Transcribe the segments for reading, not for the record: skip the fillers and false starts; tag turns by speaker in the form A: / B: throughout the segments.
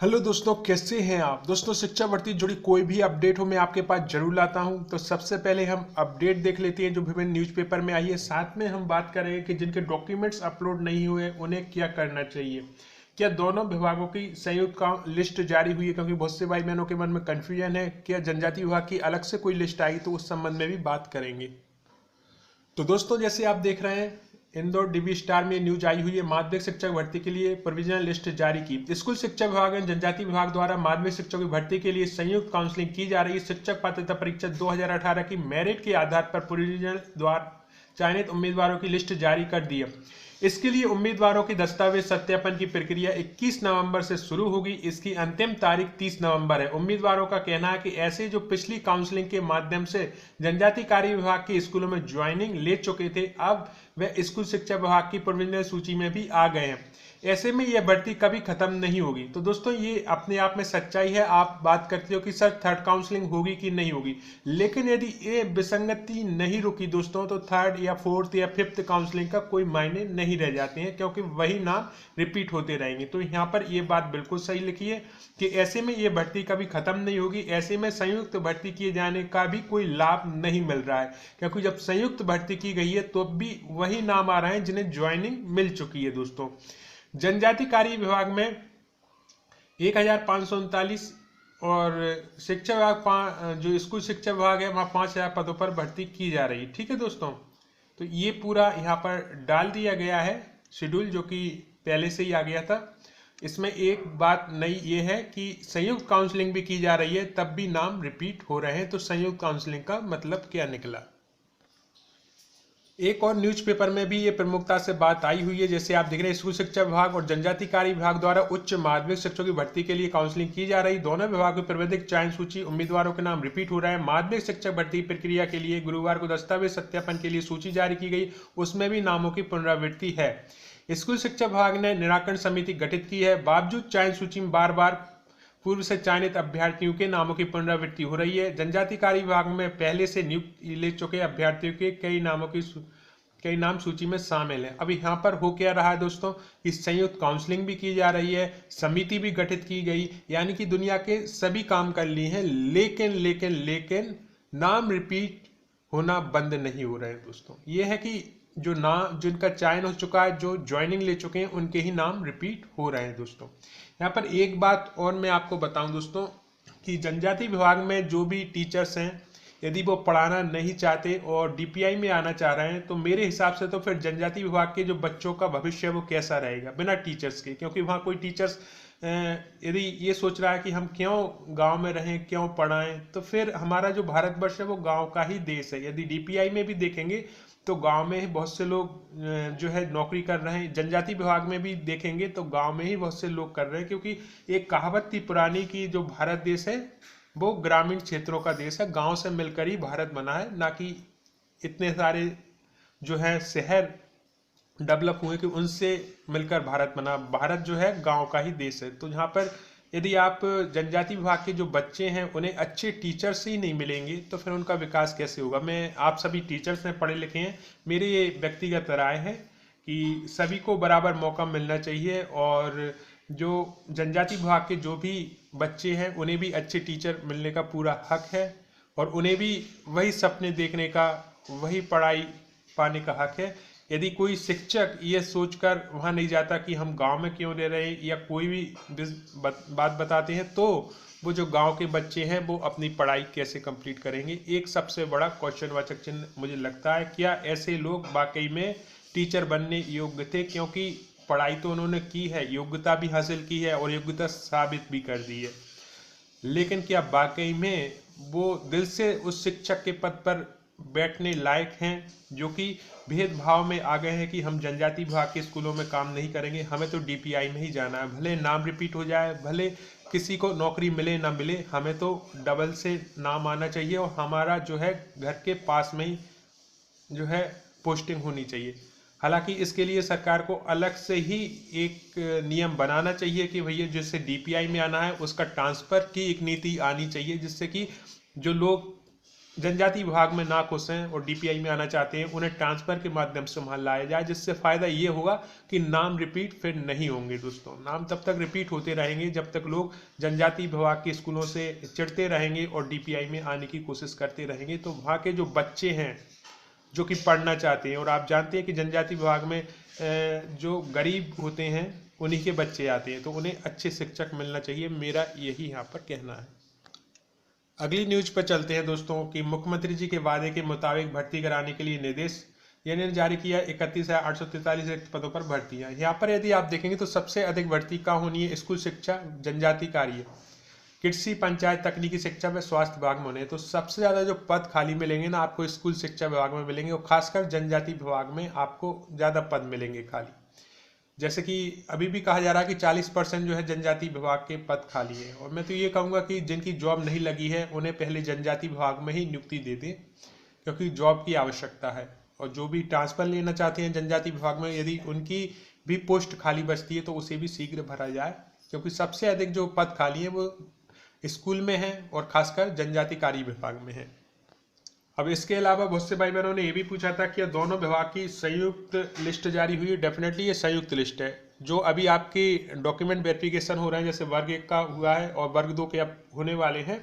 A: Hello दोस्तों, कैसे हैं आप। दोस्तों, शिक्षा भर्ती जुड़ी कोई भी अपडेट हो मैं आपके पास जरूर लाता हूं। तो सबसे पहले हम अपडेट देख लेते हैं जो विभिन्न न्यूज़पेपर में आई है। साथ में हम बात करें कि जिनके डॉक्यूमेंट्स अपलोड नहीं हुए उन्हें क्या करना चाहिए। क्या दोनों विभागों की संयुक्त का लिस्ट जारी हुई है, क्योंकि बहुत से भाई बहनों के मन में कन्फ्यूजन है। क्या जनजाति विभाग की अलग से कोई लिस्ट आई, तो उस संबंध में भी बात करेंगे। तो दोस्तों, जैसे आप देख रहे हैं, इंदौर डीबी स्टार में न्यूज आई हुई है। माध्यमिक शिक्षक भर्ती के लिए प्रोविजनल लिस्ट जारी की। स्कूल शिक्षा विभाग एवं जनजाति विभाग द्वारा माध्यमिक शिक्षकों की भर्ती के लिए संयुक्त काउंसलिंग की जा रही है। शिक्षक पात्रता परीक्षा 2018 की मेरिट के आधार पर प्रोविजनल द्वारा चयनित उम्मीदवारों की लिस्ट जारी कर दी है। इसके लिए उम्मीदवारों की दस्तावेज सत्यापन की प्रक्रिया 21 नवंबर से शुरू होगी। इसकी अंतिम तारीख 30 नवंबर है। उम्मीदवारों का कहना है कि ऐसे जो पिछली काउंसलिंग के माध्यम से जनजाति कार्य विभाग के स्कूलों में ज्वाइनिंग ले चुके थे, अब वे स्कूल शिक्षा विभाग की प्रोविजनल सूची में भी आ गए हैं। ऐसे में यह भर्ती कभी खत्म नहीं होगी। तो दोस्तों, ये अपने आप में सच्चाई है। आप बात करते हो कि सर थर्ड काउंसलिंग होगी कि नहीं होगी, लेकिन यदि ये विसंगति नहीं रुकी दोस्तों, तो थर्ड या फोर्थ या फिफ्थ काउंसलिंग का कोई मायने नहीं रह जाते हैं, क्योंकि वही नाम रिपीट होते रहेंगे। तो यहाँ पर ये बात बिल्कुल सही लिखी है कि ऐसे में ये भर्ती कभी खत्म नहीं होगी। ऐसे में संयुक्त भर्ती किए जाने का भी कोई लाभ नहीं मिल रहा है, क्योंकि जब संयुक्त भर्ती की गई है तो भी वही नाम आ रहे हैं जिन्हें ज्वाइनिंग मिल चुकी है। दोस्तों, जनजाति कार्य विभाग में 1539 और शिक्षा विभाग जो स्कूल शिक्षा विभाग है वहाँ 5000 पदों पर भर्ती की जा रही है। ठीक है दोस्तों, तो ये पूरा यहाँ पर डाल दिया गया है शेड्यूल, जो कि पहले से ही आ गया था। इसमें एक बात नई ये है कि संयुक्त काउंसलिंग भी की जा रही है, तब भी नाम रिपीट हो रहे हैं। तो संयुक्त काउंसलिंग का मतलब क्या निकला। एक और न्यूज़पेपर में भी ये प्रमुखता से बात आई हुई है। जैसे आप देख रहे हैं, स्कूल शिक्षा विभाग और जनजाति कार्य विभाग द्वारा उच्च माध्यमिक शिक्षकों की भर्ती के लिए काउंसलिंग की जा रही। दोनों विभागों की प्राविधिक चयन सूची, उम्मीदवारों के नाम रिपीट हो रहे हैं। माध्यमिक शिक्षक भर्ती प्रक्रिया के लिए गुरुवार को दस्तावेज सत्यापन के लिए सूची जारी की गई, उसमें भी नामों की पुनरावृत्ति है। स्कूल शिक्षा विभाग ने निराकरण समिति गठित की है। बावजूद चयन सूची में बार बार पूर्व से चयनित अभ्यर्थियों के नामों की पुनरावृत्ति हो रही है। जनजाति कार्य विभाग में पहले से नियुक्ति ले चुके अभ्यर्थियों के कई नाम सूची में शामिल है। अब यहाँ पर हो क्या रहा है दोस्तों, कि संयुक्त काउंसलिंग भी की जा रही है, समिति भी गठित की गई, यानी कि दुनिया के सभी काम कर लिए हैं, लेकिन लेकिन लेकिन नाम रिपीट होना बंद नहीं हो रहे हैं। दोस्तों, ये है कि जो नाम जिनका चयन हो चुका है, जो ज्वाइनिंग ले चुके हैं, उनके ही नाम रिपीट हो रहे हैं। दोस्तों, यहाँ पर एक बात और मैं आपको बताऊं दोस्तों, कि जनजाति विभाग में जो भी टीचर्स हैं, यदि वो पढ़ाना नहीं चाहते और डीपीआई में आना चाह रहे हैं, तो मेरे हिसाब से तो फिर जनजाति विभाग के जो बच्चों का भविष्य है वो कैसा रहेगा बिना टीचर्स के। क्योंकि वहाँ कोई टीचर्स यदि ये सोच रहा है कि हम क्यों गांव में रहें, क्यों पढ़ाएं, तो फिर हमारा जो भारतवर्ष है वो गांव का ही देश है। यदि डीपीआई में भी देखेंगे तो गांव में ही बहुत से लोग जो है नौकरी कर रहे हैं। जनजाति विभाग में भी देखेंगे तो गांव में ही बहुत से लोग कर रहे हैं, क्योंकि एक कहावत थी पुरानी कि जो भारत देश है वो ग्रामीण क्षेत्रों का देश है। गांव से मिलकर ही भारत बना है, ना कि इतने सारे जो है शहर डेवलप हुए कि उनसे मिलकर भारत बना। भारत जो है गांव का ही देश है। तो यहाँ पर यदि आप जनजाति विभाग के जो बच्चे हैं उन्हें अच्छे टीचर्स ही नहीं मिलेंगे, तो फिर उनका विकास कैसे होगा। मैं आप सभी टीचर्स हैं, पढ़े लिखे हैं, मेरी ये व्यक्तिगत राय है कि सभी को बराबर मौका मिलना चाहिए, और जो जनजाति विभाग के जो भी बच्चे हैं उन्हें भी अच्छे टीचर मिलने का पूरा हक है, और उन्हें भी वही सपने देखने का, वही पढ़ाई पाने का हक है। यदि कोई शिक्षक ये सोचकर वहाँ नहीं जाता कि हम गांव में क्यों रह रहे हैं, या कोई भी बात बताते हैं, तो वो जो गांव के बच्चे हैं वो अपनी पढ़ाई कैसे कंप्लीट करेंगे। एक सबसे बड़ा क्वेश्चनवाचक चिन्ह मुझे लगता है, क्या ऐसे लोग वाकई में टीचर बनने योग्य थे। क्योंकि पढ़ाई तो उन्होंने की है, योग्यता भी हासिल की है और योग्यता साबित भी कर दी है, लेकिन क्या वाकई में वो दिल से उस शिक्षक के पद पर बैठने लायक हैं, जो कि भेदभाव में आ गए हैं कि हम जनजाति विभाग के स्कूलों में काम नहीं करेंगे, हमें तो डीपीआई में ही जाना है। भले नाम रिपीट हो जाए, भले किसी को नौकरी मिले ना मिले, हमें तो डबल से नाम आना चाहिए, और हमारा जो है घर के पास में ही जो है पोस्टिंग होनी चाहिए। हालांकि इसके लिए सरकार को अलग से ही एक नियम बनाना चाहिए कि भैया जिससे डीपीआई में आना है उसका ट्रांसफर की एक नीति आनी चाहिए, जिससे कि जो लोग जनजाति विभाग में ना खुश हैं और डीपीआई में आना चाहते हैं, उन्हें ट्रांसफर के माध्यम से वहां लाया जाए, जिससे फायदा ये होगा कि नाम रिपीट फिर नहीं होंगे। दोस्तों, नाम तब तक रिपीट होते रहेंगे जब तक लोग जनजाति विभाग के स्कूलों से चिढ़ते रहेंगे और डीपीआई में आने की कोशिश करते रहेंगे। तो वहाँ के जो बच्चे हैं जो कि पढ़ना चाहते हैं, और आप जानते हैं कि जनजाति विभाग में जो गरीब होते हैं उन्हीं के बच्चे आते हैं, तो उन्हें अच्छे शिक्षक मिलना चाहिए, मेरा यही यहाँ पर कहना है। अगली न्यूज पर चलते हैं दोस्तों कि मुख्यमंत्री जी के वादे के मुताबिक भर्ती कराने के लिए निर्देश यानी जारी किया। 31,843 रिक्त पदों पर भर्तियां। यहाँ पर यदि आप देखेंगे तो सबसे अधिक भर्ती कहाँ होनी है? स्कूल शिक्षा, जनजाति कार्य, कृषि, पंचायत, तकनीकी शिक्षा व स्वास्थ्य विभाग में होने। तो सबसे ज़्यादा जो पद खाली मिलेंगे ना आपको स्कूल शिक्षा विभाग में मिलेंगे, और खासकर जनजाति विभाग में आपको ज़्यादा पद मिलेंगे खाली। जैसे कि अभी भी कहा जा रहा है कि 40% जो है जनजाति विभाग के पद खाली है, और मैं तो ये कहूँगा कि जिनकी जॉब नहीं लगी है उन्हें पहले जनजाति विभाग में ही नियुक्ति दे दें, क्योंकि जॉब की आवश्यकता है। और जो भी ट्रांसफर लेना चाहते हैं जनजाति विभाग में, यदि उनकी भी पोस्ट खाली बचती है तो उसे भी शीघ्र भरा जाए, क्योंकि सबसे अधिक जो पद खाली है वो स्कूल में है और खासकर जनजाति कार्य विभाग में है। अब इसके अलावा बहुत से भाई बहनों ने ये भी पूछा था कि दोनों विभाग की संयुक्त लिस्ट जारी हुई है। डेफिनेटली ये संयुक्त लिस्ट है। जो अभी आपकी डॉक्यूमेंट वेरिफिकेशन हो रहे हैं, जैसे वर्ग 1 का हुआ है और वर्ग 2 के अब होने वाले हैं,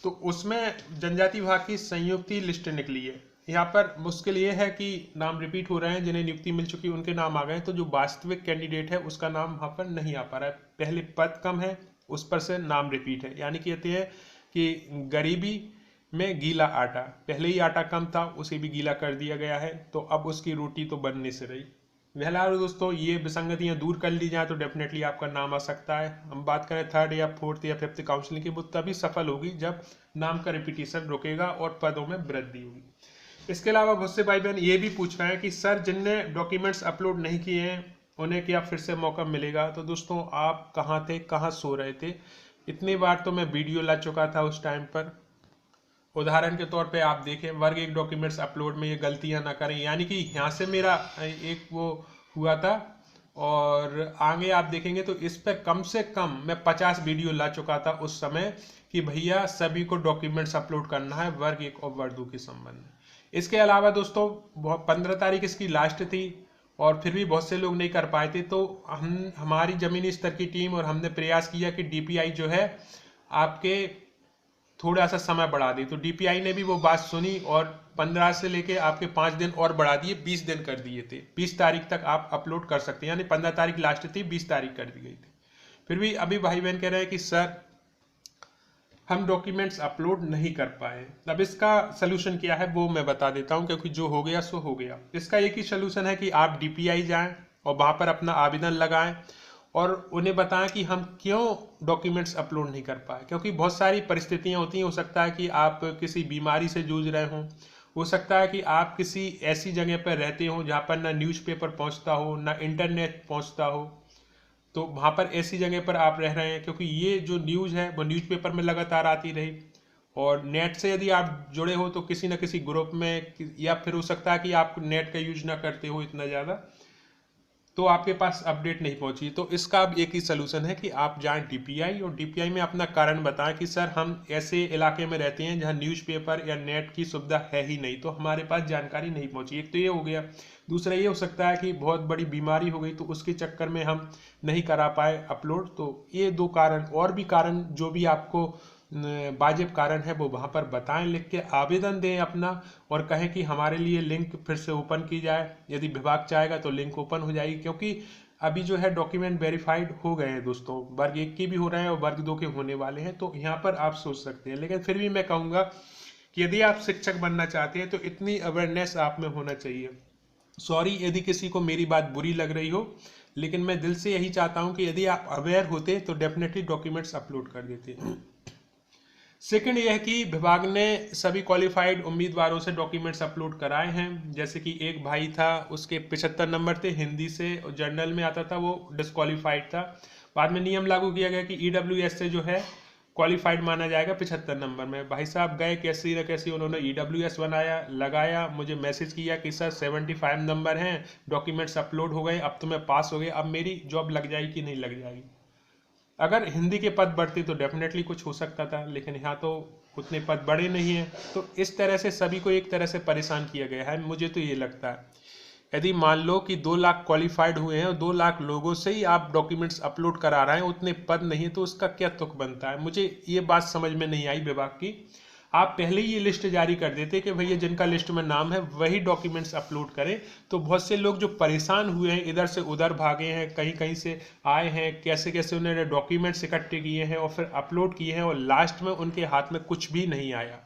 A: तो उसमें जनजाति विभाग की संयुक्त ही लिस्ट निकली है। यहाँ पर मुश्किल ये है कि नाम रिपीट हो रहे हैं, जिन्हें नियुक्ति मिल चुकी है उनके नाम आ गए, तो जो वास्तविक कैंडिडेट है उसका नाम वहाँ पर नहीं आ पा रहा है। पहले पद कम है, उस पर से नाम रिपीट है। यानी कहते हैं कि गरीबी में गीला आटा, पहले ही आटा कम था उसे भी गीला कर दिया गया है, तो अब उसकी रोटी तो बनने से रही। फिलहाल दोस्तों ये विसंगतियां दूर कर ली जाए तो डेफिनेटली आपका नाम आ सकता है। हम बात करें 3rd या 4th या 5th काउंसलिंग की, वो तभी सफल होगी जब नाम का रिपीटिशन रुकेगा और पदों में वृद्धि होगी। इसके अलावा बहुत से भाई बहन ये भी पूछ रहे हैं कि सर जिनने डॉक्यूमेंट्स अपलोड नहीं किए हैं उन्हें क्या फिर से मौका मिलेगा? तो दोस्तों आप कहाँ थे, कहाँ सो रहे थे? इतनी बार तो मैं वीडियो ला चुका था उस टाइम पर। उदाहरण के तौर पे आप देखें, वर्ग 1 डॉक्यूमेंट्स अपलोड में ये गलतियां ना करें, यानी कि यहाँ से मेरा एक वो हुआ था, और आगे आप देखेंगे तो इस पर कम से कम मैं 50 वीडियो ला चुका था उस समय कि भैया सभी को डॉक्यूमेंट्स अपलोड करना है वर्ग 1 और वर्ग 2 के संबंध में। इसके अलावा दोस्तों 15 तारीख इसकी लास्ट थी और फिर भी बहुत से लोग नहीं कर पाए थे, तो हमारी जमीनी स्तर की टीम और हमने प्रयास किया कि डीपीआई जो है आपके थोड़ा सा समय बढ़ा दी। तो डीपीआई ने भी वो बात सुनी और 15 से लेके आपके 5 दिन और बढ़ा दिए, 20 दिन कर दिए थे। 20 तारीख तक आप अपलोड कर सकते हैं, यानी 15 तारीख लास्ट थी, 20 तारीख कर दी गई थी। फिर भी अभी भाई बहन कह रहे हैं कि सर हम डॉक्यूमेंट्स अपलोड नहीं कर पाए। अब इसका सलूशन क्या है वो मैं बता देता हूं, क्योंकि जो हो गया सो हो गया। इसका एक ही सलूशन है कि आप डीपीआई जाएं और वहां पर अपना आवेदन लगाएं और उन्हें बताएं कि हम क्यों डॉक्यूमेंट्स अपलोड नहीं कर पाए। क्योंकि बहुत सारी परिस्थितियां होती हैं, हो सकता है कि आप किसी बीमारी से जूझ रहे हों, हो सकता है कि आप किसी ऐसी जगह पर रहते हो जहाँ पर ना न्यूज़पेपर पहुँचता हो, ना इंटरनेट पहुँचता हो, तो वहाँ पर ऐसी जगह पर आप रह रहे हैं। क्योंकि ये जो न्यूज़ है वो न्यूज़पेपर में लगातार आती रही, और नेट से यदि आप जुड़े हो तो किसी न किसी ग्रुप में, या फिर हो सकता है कि आप नेट का यूज ना करते हो इतना ज़्यादा, तो आपके पास अपडेट नहीं पहुंची। तो इसका अब एक ही सलूशन है कि आप जाएं डीपीआई और डीपीआई में अपना कारण बताएं कि सर हम ऐसे इलाके में रहते हैं जहां न्यूज़पेपर या नेट की सुविधा है ही नहीं, तो हमारे पास जानकारी नहीं पहुंची। एक तो ये हो गया, दूसरा ये हो सकता है कि बहुत बड़ी बीमारी हो गई तो उसके चक्कर में हम नहीं करा पाए अपलोड। तो ये 2 कारण, और भी कारण जो भी आपको वाजिब कारण है वो वहाँ पर बताएं, लिख के आवेदन दें अपना, और कहें कि हमारे लिए लिंक फिर से ओपन की जाए। यदि विभाग चाहेगा तो लिंक ओपन हो जाएगी, क्योंकि अभी जो है डॉक्यूमेंट वेरीफाइड हो गए हैं दोस्तों, वर्ग 1 के भी हो रहे हैं और वर्ग 2 के होने वाले हैं। तो यहाँ पर आप सोच सकते हैं, लेकिन फिर भी मैं कहूँगा कि यदि आप शिक्षक बनना चाहते हैं तो इतनी अवेयरनेस आप में होना चाहिए। सॉरी यदि किसी को मेरी बात बुरी लग रही हो, लेकिन मैं दिल से यही चाहता हूँ कि यदि आप अवेयर होते तो डेफिनेटली डॉक्यूमेंट्स अपलोड कर देते। सेकंड यह है कि विभाग ने सभी क्वालिफाइड उम्मीदवारों से डॉक्यूमेंट्स अपलोड कराए हैं। जैसे कि एक भाई था, उसके 75 नंबर थे हिंदी से, और जर्नल में आता था, वो डिस्क्वालीफाइड था। बाद में नियम लागू किया गया कि ईडब्ल्यूएस से जो है क्वालिफाइड माना जाएगा 75 नंबर में। भाई साहब गए कैसी न कैसी, उन्होंने ईडब्ल्यूएस बनाया, लगाया, मुझे मैसेज किया कि सर 75 नंबर हैं, डॉक्यूमेंट्स अपलोड हो गए, अब तो मैं पास हो गया, अब मेरी जॉब लग जाएगी कि नहीं लग जाएगी। अगर हिंदी के पद बढ़ते तो डेफिनेटली कुछ हो सकता था, लेकिन यहाँ तो उतने पद बढ़े नहीं हैं। तो इस तरह से सभी को एक तरह से परेशान किया गया है, मुझे तो ये लगता है। यदि मान लो कि 2 लाख क्वालिफाइड हुए हैं और 2 लाख लोगों से ही आप डॉक्यूमेंट्स अपलोड करा रहे हैं, उतने पद नहीं है, तो उसका क्या तुक बनता है? मुझे ये बात समझ में नहीं आई विभाग की। आप पहले ही ये लिस्ट जारी कर देते कि भैया जिनका लिस्ट में नाम है वही डॉक्यूमेंट्स अपलोड करें, तो बहुत से लोग जो परेशान हुए हैं, इधर से उधर भागे हैं, कहीं कहीं से आए हैं, कैसे कैसे उन्होंने डॉक्यूमेंट्स इकट्ठे किए हैं और फिर अपलोड किए हैं, और लास्ट में उनके हाथ में कुछ भी नहीं आया।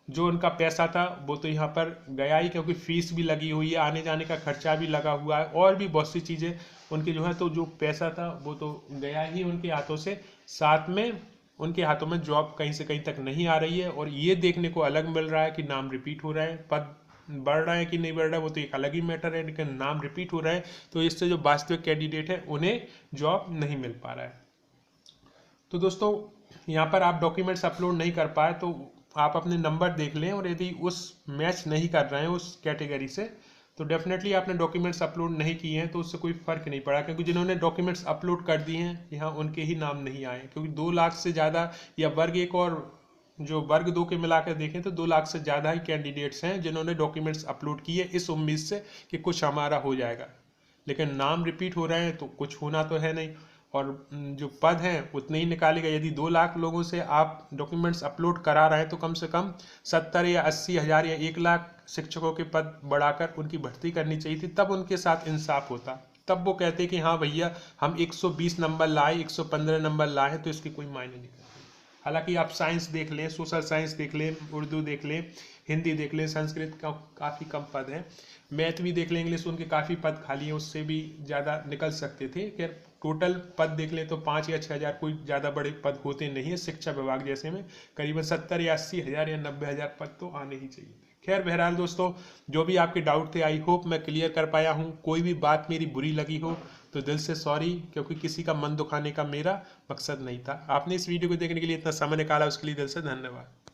A: जो उनका पैसा था वो तो यहाँ पर गया ही, क्योंकि फीस भी लगी हुई है, आने जाने का खर्चा भी लगा हुआ है, और भी बहुत सी चीज़ें उनकी जो है, तो जो पैसा था वो तो गया ही उनके हाथों से। साथ में उनके हाथों में जॉब कहीं से कहीं तक नहीं आ रही है, और ये देखने को अलग मिल रहा है कि नाम रिपीट हो रहा है। पद बढ़ रहा है कि नहीं बढ़ रहा है वो तो एक अलग ही मैटर है, लेकिन नाम रिपीट हो रहा है, तो इससे जो वास्तविक कैंडिडेट है उन्हें जॉब नहीं मिल पा रहा है। तो दोस्तों, यहाँ पर आप डॉक्यूमेंट्स अपलोड नहीं कर पाए तो आप अपने नंबर देख लें, और यदि उस मैच नहीं कर रहे हैं उस कैटेगरी से, तो डेफिनेटली आपने डॉक्यूमेंट्स अपलोड नहीं किए हैं तो उससे कोई फ़र्क नहीं पड़ा, क्योंकि जिन्होंने डॉक्यूमेंट्स अपलोड कर दिए हैं यहाँ उनके ही नाम नहीं आए, क्योंकि 2 लाख से ज़्यादा, या वर्ग 1 और जो वर्ग 2 के मिलाकर देखें तो 2 लाख से ज़्यादा ही कैंडिडेट्स हैं जिन्होंने डॉक्यूमेंट्स अपलोड किए इस उम्मीद से कि कुछ हमारा हो जाएगा। लेकिन नाम रिपीट हो रहे हैं तो कुछ होना तो है नहीं, और जो पद हैं उतने ही निकालेगा। यदि 2 लाख लोगों से आप डॉक्यूमेंट्स अपलोड करा रहे हैं तो कम से कम 70 या 80 हज़ार या 1 लाख शिक्षकों के पद बढ़ाकर उनकी भर्ती करनी चाहिए थी, तब उनके साथ इंसाफ होता। तब वो कहते कि हाँ भैया हम 120 नंबर लाए, 115 नंबर लाए हैं, तो इसकी कोई मायने नहीं करती। हालांकि आप साइंस देख लें, सोशल साइंस देख लें, उर्दू देख लें, हिंदी देख लें, संस्कृत का काफ़ी कम पद हैं, मैथ भी देख लें, इंग्लिश, उनके काफ़ी पद खाली हैं, उससे भी ज़्यादा निकल सकते थे। खैर टोटल पद देख लें तो 5 या 6 हज़ार कोई ज़्यादा बड़े पद होते नहीं है। शिक्षा विभाग जैसे में करीबन 70 या 80 हज़ार या 90 हज़ार पद तो आने ही चाहिए। खैर बहरहाल दोस्तों, जो भी आपके डाउट थे आई होप मैं क्लियर कर पाया हूँ। कोई भी बात मेरी बुरी लगी हो तो दिल से सॉरी, क्योंकि किसी का मन दुखाने का मेरा मकसद नहीं था। आपने इस वीडियो को देखने के लिए इतना समय निकाला उसके लिए दिल से धन्यवाद।